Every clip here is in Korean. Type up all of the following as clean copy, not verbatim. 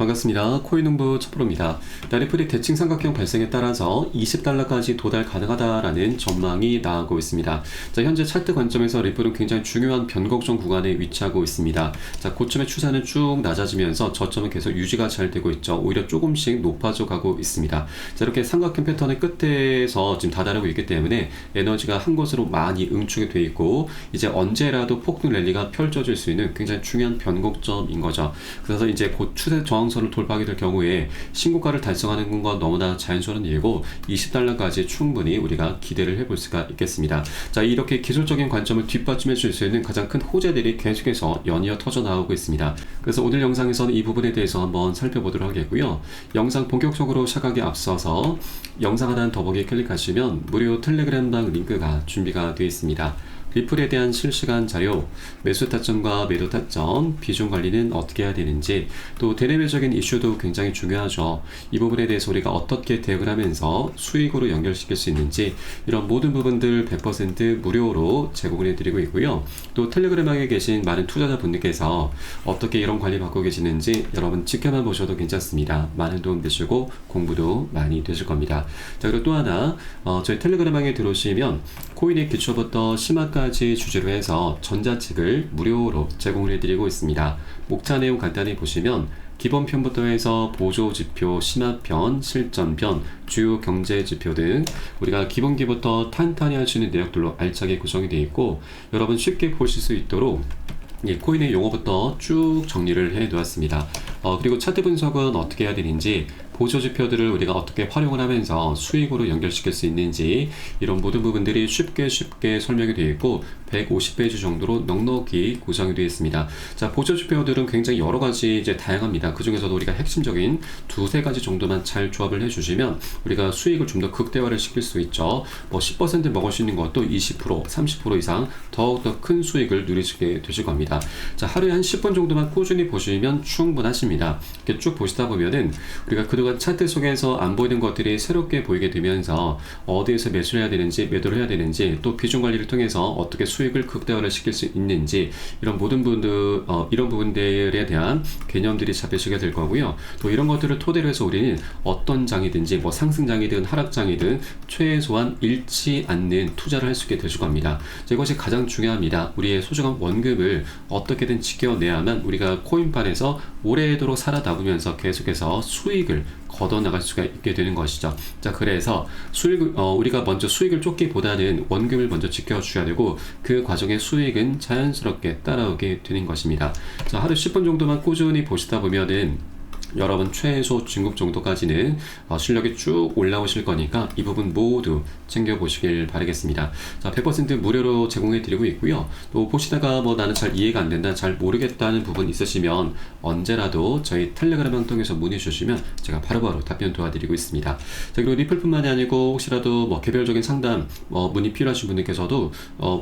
반갑습니다. 코인농부 첩프로입니다. 리플이 대칭 삼각형 발생에 따라서 $20까지 도달 가능하다라는 전망이 나오고 있습니다. 현재 차트 관점에서 리플은 굉장히 중요한 변곡점 구간에 위치하고 있습니다. 고점의 추세는 쭉 낮아지면서 저점은 계속 유지가 잘 되고 있죠. 오히려 조금씩 높아져 가고 있습니다. 이렇게 삼각형 패턴의 끝에서 지금 다다르고 있기 때문에 에너지가 한 곳으로 많이 응축이 되어 있고 이제 언제라도 폭등 랠리가 펼쳐질 수 있는 굉장히 중요한 변곡점인 거죠. 그래서 이제 곧 추세 저항선을 돌파하게 될 경우에 신고가를 달성하는 건 너무나 자연스러운 일이고 $20까지 충분히 우리가 기대를 해볼 수가 있겠습니다. 이렇게 기술적인 관점을 뒷받침해 줄 수 있는 가장 큰 호재들이 계속해서 연이어 터져 나오고 있습니다. 그래서 오늘 영상에서는 이 부분에 대해서 한번 살펴보도록 하겠고요. 영상 본격적으로 시작하기 앞서서 영상 하단 더보기 클릭하시면 무료 텔레그램방 링크가 준비가 되어 있습니다. 리플에 대한 실시간 자료, 매수 타점과 매도 타점, 비중 관리는 어떻게 해야 되는지, 또 대내외적인 이슈도 굉장히 중요하죠. 이 부분에 대해서 우리가 어떻게 대응을 하면서 수익으로 연결시킬 수 있는지, 이런 모든 부분들 100% 무료로 제공을 해드리고 있고요. 또 텔레그램방에 계신 많은 투자자분들께서 어떻게 이런 관리 받고 계시는지 여러분 지켜만 보셔도 괜찮습니다. 많은 도움 되시고 공부도 많이 되실 겁니다. 그리고 또 하나, 저희 텔레그램방에 들어오시면 코인의 기초부터 심화까지 주제로 해서 전자책을 무료로 제공을 해드리고 있습니다. 목차 내용 간단히 보시면 기본편부터 해서 보조지표, 심화편, 실전편, 주요 경제지표 등 우리가 기본기부터 탄탄히 할 수 있는 내역들로 알차게 구성이 되어 있고 여러분 쉽게 보실 수 있도록 코인의 용어부터 쭉 정리를 해 놓았습니다. 그리고 차트 분석은 어떻게 해야 되는지, 보조지표들을 우리가 어떻게 활용을 하면서 수익으로 연결시킬 수 있는지, 이런 모든 부분들이 쉽게 설명이 되어 있고 150페이지 정도로 넉넉히 구성이 되어 있습니다. 보조지표들은 굉장히 여러 가지 이제 다양합니다. 그 중에서도 우리가 핵심적인 두세 가지 정도만 잘 조합을 해주시면 우리가 수익을 좀 더 극대화를 시킬 수 있죠. 10% 먹을 수 있는 것도 20%, 30% 이상 더욱더 큰 수익을 누리시게 되실 겁니다. 하루에 한 10분 정도만 꾸준히 보시면 충분하십니다. 이렇게 쭉 보시다 보면은 우리가 그동안 차트 속에서 안 보이는 것들이 새롭게 보이게 되면서 어디에서 매수를 해야 되는지, 매도를 해야 되는지, 또 비중 관리를 통해서 어떻게 수익을 극대화를 시킬 수 있는지, 이런 모든 부분들, 이런 부분들에 대한 개념들이 잡히시게 될 거고요. 또 이런 것들을 토대로 해서 우리는 어떤 장이든지, 상승장이든 하락장이든 최소한 잃지 않는 투자를 할 수 있게 되실 겁니다. 이것이 가장 중요합니다. 우리의 소중한 원금을 어떻게든 지켜내야만 우리가 코인판에서 오래도록 살아남으면서 계속해서 수익을 걷어나갈 수가 있게 되는 것이죠. 그래서 우리가 먼저 수익을 쫓기보다는 원금을 먼저 지켜줘야 되고 그 과정에 수익은 자연스럽게 따라오게 되는 것입니다. 하루 10분 정도만 꾸준히 보시다 보면은 여러분 최소 중급 정도까지는 실력이 쭉 올라오실 거니까 이 부분 모두 챙겨보시길 바라겠습니다. 100% 무료로 제공해 드리고 있고요. 또 보시다가 나는 잘 이해가 안 된다, 잘 모르겠다는 부분 있으시면 언제라도 저희 텔레그램을 통해서 문의 주시면 제가 바로바로 답변 도와드리고 있습니다. 그리고 리플뿐만이 아니고 혹시라도 개별적인 상담 문의 필요하신 분들께서도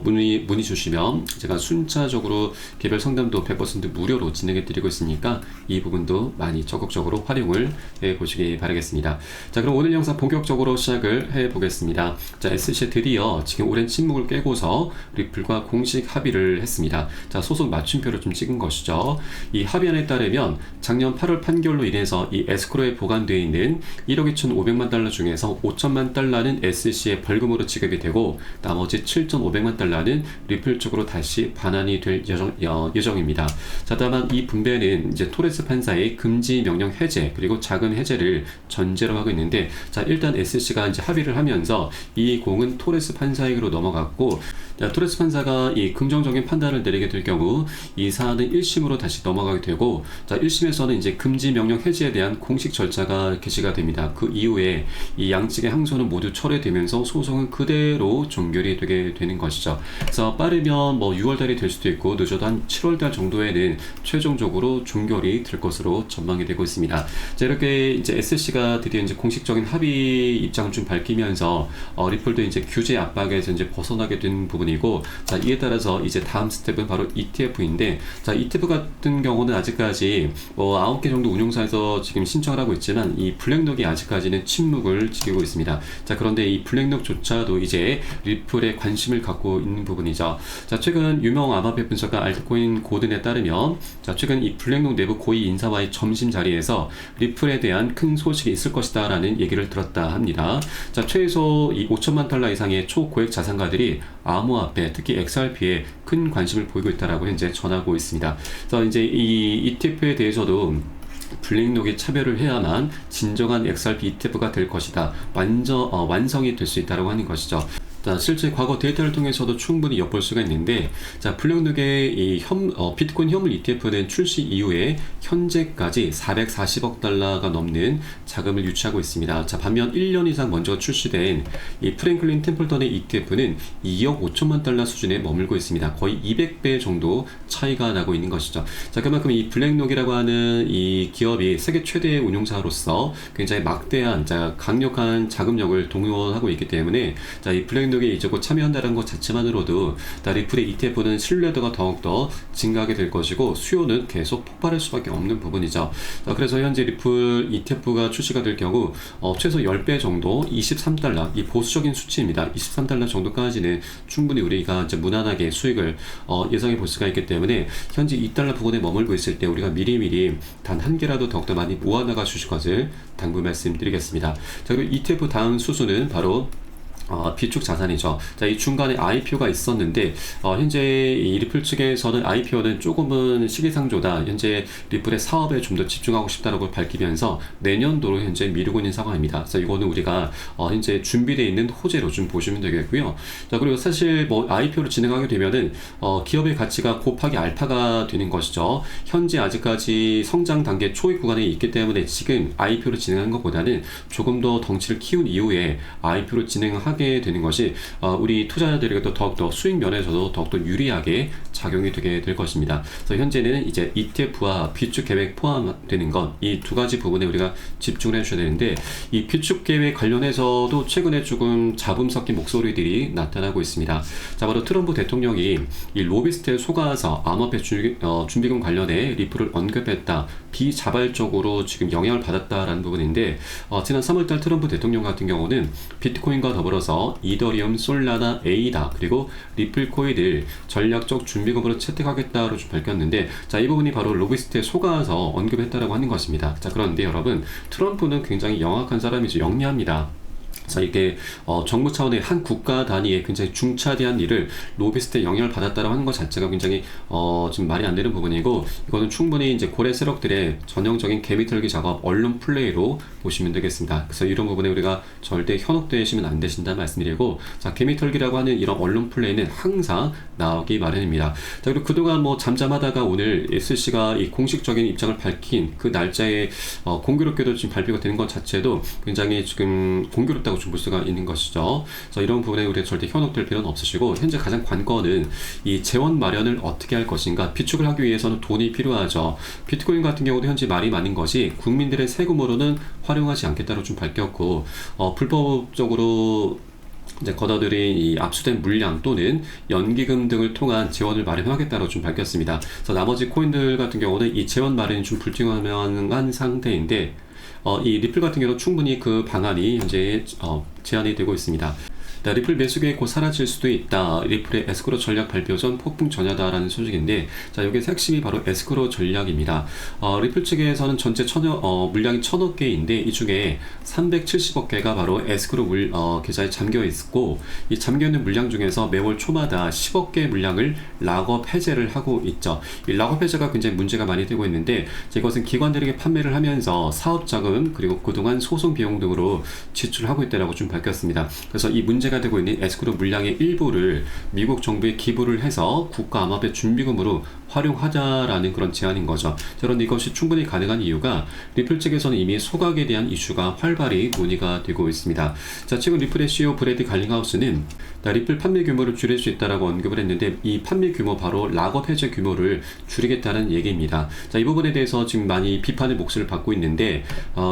문의 주시면 제가 순차적으로 개별 상담도 100% 무료로 진행해 드리고 있으니까 이 부분도 많이 적극적으로 활용을 해보시기 바라겠습니다. 그럼 오늘 영상 본격적으로 시작을 해보겠습니다. SC 드디어 지금 오랜 침묵을 깨고서 리플과 공식 합의를 했습니다. 소속 맞춤표를 좀 찍은 것이죠. 이 합의안에 따르면 작년 8월 판결로 인해서 이 에스크로에 보관되어 있는 1억 2,500만 달러 중에서 5천만 달러는 SC의 벌금으로 지급이 되고 나머지 7,500만 달러는 리플 쪽으로 다시 반환이 될 예정입니다. 다만 이 분배는 이제 토레스 판사의 금지 명령 해제 그리고 자금 해제를 전제로 하고 있는데, 일단 SC가 이제 합의를 하면서 이 공은 토레스 판사에게로 넘어갔고, 토레스 판사가 이 긍정적인 판단을 내리게 될 경우 이 사안은 1심으로 다시 넘어가게 되고, 1심에서는 이제 금지 명령 해제에 대한 공식 절차가 개시가 됩니다. 그 이후에 이 양측의 항소는 모두 철회되면서 소송은 그대로 종결이 되게 되는 것이죠. 그래서 빠르면 6월달이 될 수도 있고 늦어도 한 7월달 정도에는 최종적으로 종결이 될 것으로 전망이 되고 있습니다. 이렇게 이제 SC가 드디어 이제 공식적인 합의 입장을 좀 밝히면서 리플도 이제 규제 압박에서 이제 벗어나게 된 부분이 부분이고, 자, 이에 따라서 이제 다음 스텝은 바로 ETF인데, 자, ETF 같은 경우는 아직까지 9개 정도 운용사에서 지금 신청을 하고 있지만 이 블랙록이 아직까지는 침묵을 지키고 있습니다. 자, 그런데 이 블랙록조차도 이제 리플에 관심을 갖고 있는 부분이죠. 자, 최근 유명 암호화폐 분석가 알트코인 고든에 따르면, 자, 최근 이 블랙록 내부 고위 인사와의 점심 자리에서 리플에 대한 큰 소식이 있을 것이다 라는 얘기를 들었다 합니다. 자, 최소 이 5천만 달러 이상의 초고액 자산가들이 암호화폐, 특히 XRP에 큰 관심을 보이고 있다라고 현재 전하고 있습니다. 그래서 이제 이 ETF에 대해서도 블랙록에 차별을 해야만 진정한 XRP ETF가 될 것이다. 완성이 될 수 있다고 하는 것이죠. 자, 실제 과거 데이터를 통해서도 충분히 엿볼 수가 있는데, 자, 블랙록의 이 비트코인 현물 ETF는 출시 이후에 현재까지 440억 달러가 넘는 자금을 유치하고 있습니다. 자, 반면 1년 이상 먼저 출시된 이 프랭클린 템플턴의 ETF는 2억 5천만 달러 수준에 머물고 있습니다. 거의 200배 정도 차이가 나고 있는 것이죠. 자, 그만큼 이 블랙록이라고 하는 이 기업이 세계 최대의 운용사로서 굉장히 막대한, 자, 강력한 자금력을 동원하고 있기 때문에, 자, 이 블랙록에 이제 곧 참여한다는 것 자체만으로도 리플의 ETF는 신뢰도가 더욱더 증가하게 될 것이고 수요는 계속 폭발할 수밖에 없는 부분이죠. 자, 그래서 현재 리플 ETF가 출시가 될 경우 최소 10배 정도 23달러, 이 보수적인 수치입니다. 23달러 정도까지는 충분히 우리가 이제 무난하게 수익을 예상해 볼 수가 있기 때문에 현재 2달러 부근에 머물고 있을 때 우리가 미리미리 단 한 개라도 더욱더 많이 모아나가 주실 것을 당부 말씀드리겠습니다. 자, 그리고 ETF 다음 수수는 바로 비축 자산이죠. 자, 이 중간에 IPO가 있었는데, 현재 이 리플 측에서는 IPO는 조금은 시기상조다. 현재 리플의 사업에 좀 더 집중하고 싶다라고 밝히면서 내년도로 현재 미루고 있는 상황입니다. 그래서 이거는 우리가 현재 준비되어 있는 호재로 좀 보시면 되겠고요. 자, 그리고 사실 IPO를 진행하게 되면은 기업의 가치가 곱하기 알파가 되는 것이죠. 현재 아직까지 성장 단계 초입 구간에 있기 때문에 지금 IPO를 진행하는 것보다는 조금 더 덩치를 키운 이후에 IPO를 진행하게 되는 것이 우리 투자자들에게도 더욱더 수익 면에서도 더욱더 유리하게 작용이 되게 될 것입니다. 그래서 현재는 이제 ETF와 비축 계획 포함되는 것, 이 두 가지 부분에 우리가 집중을 해주셔야 되는데, 이 비축 계획 관련해서도 최근에 조금 잡음 섞인 목소리들이 나타나고 있습니다. 자, 바로 트럼프 대통령이 이 로비스트에 속아서 암호화폐 준비금 관련해 리플을 언급했다, 비자발적으로 지금 영향을 받았다라는 부분인데, 지난 3월달 트럼프 대통령 같은 경우는 비트코인과 더불어서 이더리움, 솔라나, 에이다 그리고 리플 코인을 전략적 준비금으로 채택하겠다로 좀 밝혔는데, 자, 이 부분이 바로 로비스트에 속아서 언급했다라고 하는 것입니다. 자, 그런데 여러분, 트럼프는 굉장히 영악한 사람이죠. 영리합니다. 자, 이게 정부 차원의 한 국가 단위의 굉장히 중차대한 일을 로비스트에 영향을 받았다라고 하는 것 자체가 굉장히 좀 말이 안 되는 부분이고, 이거는 충분히 이제 고래 세력들의 전형적인 개미털기 작업, 언론 플레이로 보시면 되겠습니다. 그래서 이런 부분에 우리가 절대 현혹되시면 안 되신다 말씀드리고, 자, 개미털기라고 하는 이런 언론 플레이는 항상 나오기 마련입니다. 자, 그리고 그동안 잠잠하다가 오늘 SC가 이 공식적인 입장을 밝힌 그 날짜에 공교롭게도 지금 발표가 되는 것 자체도 굉장히 지금 공교롭다고 좀 볼 수가 있는 것이죠. 그래서 이런 부분에 우리가 절대 현혹될 필요는 없으시고, 현재 가장 관건은 이 재원 마련을 어떻게 할 것인가. 비축을 하기 위해서는 돈이 필요하죠. 비트코인 같은 경우도 현재 말이 많은 것이 국민들의 세금으로는 활용하지 않겠다고 좀 밝혔고, 불법적으로 이제 걷어들인 이 압수된 물량 또는 연기금 등을 통한 재원을 마련하겠다고 좀 밝혔습니다. 그래서 나머지 코인들 같은 경우는 이 재원 마련이 좀 불투명한 상태인데, 이 리플 같은 경우는 충분히 그 방안이 현재 제한이 되고 있습니다. 리플 매수계획 곧 사라질 수도 있다. 리플의 에스크로 전략 발표 전 폭풍 전야다라는 소식인데, 자, 여기서 핵심이 바로 에스크로 전략입니다. 리플 측에서는 전체 물량이 1000억 개인데 이 중에 370억 개가 바로 에스크로 계좌에 잠겨 있고, 이 잠겨 있는 물량 중에서 매월 초마다 10억 개 물량을 락업 해제를 하고 있죠. 이 락업 해제가 굉장히 문제가 많이 되고 있는데, 이것은 기관들에게 판매를 하면서 사업 자금 그리고 그동안 소송 비용 등으로 지출하고 있다라고 좀 밝혔습니다. 그래서 이 문제가 되고 있는 에스크로 물량의 일부를 미국 정부에 기부를 해서 국가 암호화폐 준비금으로 활용하자라는 그런 제안인 거죠. 그런데 이것이 충분히 가능한 이유가 리플 측에서는 이미 소각에 대한 이슈가 활발히 논의가 되고 있습니다. 자, 최근 리플의 CEO 브래디 갈링하우스는 리플 판매 규모를 줄일 수 있다라고 언급을 했는데 이 판매 규모 바로 락업 해제 규모를 줄이겠다는 얘기입니다. 자, 이 부분에 대해서 지금 많이 비판의 몫을 받고 있는데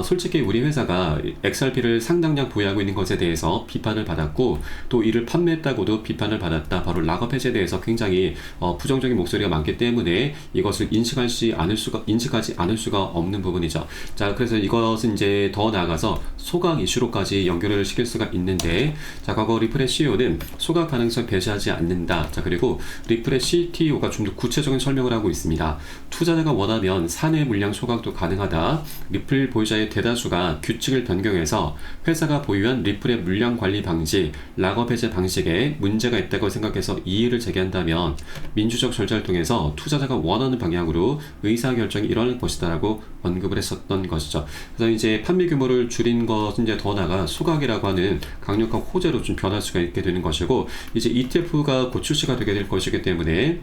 솔직히 우리 회사가 XRP를 상당량 보유하고 있는 것에 대해서 비판을 받았고 또 이를 판매했다고도 비판을 받았다. 바로 락업 해제에 대해서 굉장히 부정적인 목소리가 많기 때문에 이것을 인식하지 않을 수가 없는 부분이죠. 자, 그래서 이것은 이제 더 나아가서 소각 이슈로까지 연결을 시킬 수가 있는데, 자, 과거 리플의 CEO는 소각 가능성을 배제하지 않는다. 자, 그리고 리플의 CTO가 좀 더 구체적인 설명을 하고 있습니다. 투자자가 원하면 사내 물량 소각도 가능하다. 리플 보유자의 대다수가 규칙을 변경해서 회사가 보유한 리플의 물량 관리 방식, 락업 해제 방식에 문제가 있다고 생각해서 이의를 제기한다면 민주적 절차를 통해서 투자자가 원하는 방향으로 의사결정이 일어날 것이다라고 언급을 했었던 것이죠. 그래서 이제 판매 규모를 줄인 것은 이제 더 나아가 소각이라고 하는 강력한 호재로 좀 변할 수가 있게 되는 것이고, 이제 ETF가 곧 출시가 되게 될 것이기 때문에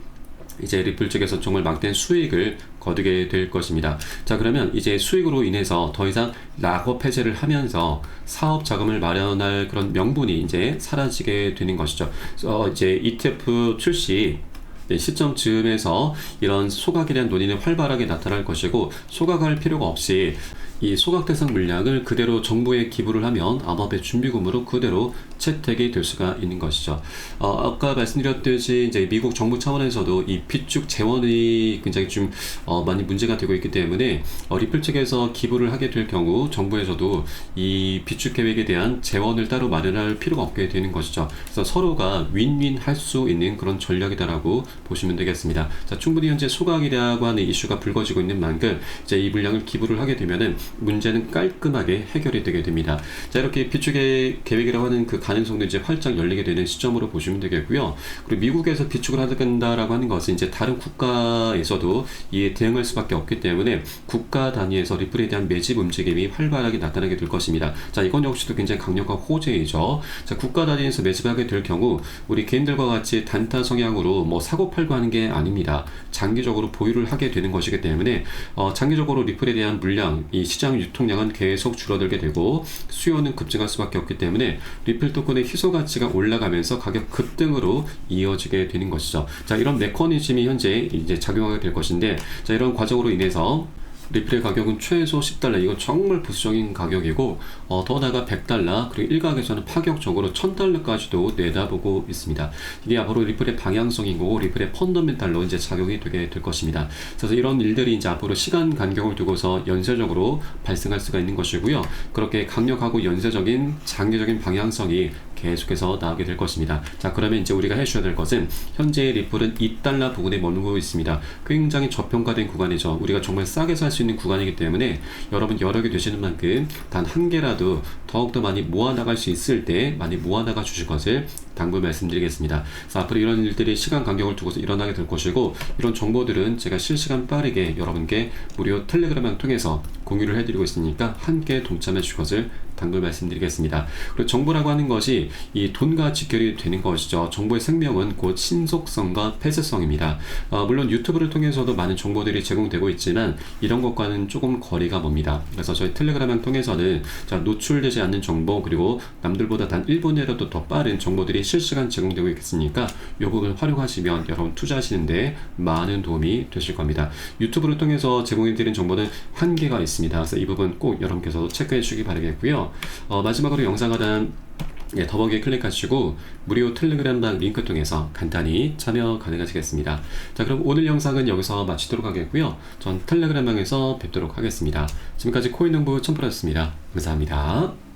이제 리플 쪽에서 정말 막대한 수익을 거두게 될 것입니다. 자, 그러면 이제 수익으로 인해서 더 이상 락업 해제를 하면서 사업 자금을 마련할 그런 명분이 이제 사라지게 되는 것이죠. 이제 ETF 출시 시점 즈음에서 이런 소각에 대한 논의는 활발하게 나타날 것이고, 소각할 필요가 없이 이 소각 대상 물량을 그대로 정부에 기부를 하면 암호화폐 준비금으로 그대로 채택이 될 수가 있는 것이죠. 아까 말씀드렸듯이 이제 미국 정부 차원에서도 이 비축 재원이 굉장히 좀 많이 문제가 되고 있기 때문에 리플 측에서 기부를 하게 될 경우 정부에서도 이 비축 계획에 대한 재원을 따로 마련할 필요가 없게 되는 것이죠. 그래서 서로가 윈윈 할 수 있는 그런 전략이다라고 보시면 되겠습니다. 자, 충분히 현재 소각이라고 하는 이슈가 불거지고 있는 만큼 이제 이 물량을 기부를 하게 되면은 문제는 깔끔하게 해결이 되게 됩니다. 자, 이렇게 비축의 계획이라고 하는 그 가능성도 이제 활짝 열리게 되는 시점으로 보시면 되겠고요. 그리고 미국에서 비축을 한다라고 하는 것은 이제 다른 국가에서도 이에 대응할 수밖에 없기 때문에 국가 단위에서 리플에 대한 매집 움직임이 활발하게 나타나게 될 것입니다. 자, 이건 역시도 굉장히 강력한 호재이죠. 자, 국가 단위에서 매집하게 될 경우 우리 개인들과 같이 단타 성향으로 뭐 사고팔고 하는 게 아닙니다. 장기적으로 보유를 하게 되는 것이기 때문에 장기적으로 리플에 대한 물량, 이 시장 유통량은 계속 줄어들게 되고 수요는 급증할 수밖에 없기 때문에 리플 토큰의 희소 가치가 올라가면서 가격 급등으로 이어지게 되는 것이죠. 자, 이런 메커니즘이 현재 이제 작용하게 될 것인데, 자, 이런 과정으로 인해서 리플의 가격은 최소 10달러, 이건 정말 보수적인 가격이고 더 나아가 100달러, 그리고 일각에서는 파격적으로 1000달러까지도 내다보고 있습니다. 이게 앞으로 리플의 방향성인 거고 리플의 펀더멘탈로 이제 작용이 되게 될 것입니다. 그래서 이런 일들이 이제 앞으로 시간 간격을 두고서 연쇄적으로 발생할 수가 있는 것이고요. 그렇게 강력하고 연쇄적인 장기적인 방향성이 계속해서 나오게 될 것입니다. 자, 그러면 이제 우리가 해줘야 될 것은 현재 리플은 2달러 부근에 머물고 있습니다. 굉장히 저평가된 구간이죠. 우리가 정말 싸게 살 수 있는 구간이기 때문에 여러분 여력이 되시는 만큼 단 한 개라도 더욱더 많이 모아나갈 수 있을 때 많이 모아나가 주실 것을 당부 말씀드리겠습니다. 그래서 앞으로 이런 일들이 시간 간격을 두고서 일어나게 될 것이고, 이런 정보들은 제가 실시간 빠르게 여러분께 무료 텔레그램을 통해서 공유를 해드리고 있으니까 함께 동참해 주실 것을 당부 말씀드리겠습니다. 그리고 정보라고 하는 것이 이 돈과 직결이 되는 것이죠. 정보의 생명은 곧 신속성과 폐쇄성입니다. 물론 유튜브를 통해서도 많은 정보들이 제공되고 있지만 이런 것과는 조금 거리가 멉니다. 그래서 저희 텔레그램을 통해서는 노출되지 않는 정보, 그리고 남들보다 단 1분이라도 더 빠른 정보들이 실시간 제공되고 있으니까 이 부분을 활용하시면 여러분 투자하시는데 많은 도움이 되실 겁니다. 유튜브를 통해서 제공해드린 정보는 한계가 있습니다. 그래서 이 부분 꼭 여러분께서도 체크해 주시기 바라겠고요. 마지막으로 영상 하단 더보기에 클릭하시고 무료 텔레그램방 링크 통해서 간단히 참여 가능하시겠습니다. 자, 그럼 오늘 영상은 여기서 마치도록 하겠고요. 전 텔레그램방에서 뵙도록 하겠습니다. 지금까지 코인농부 첨프로였습니다. 감사합니다.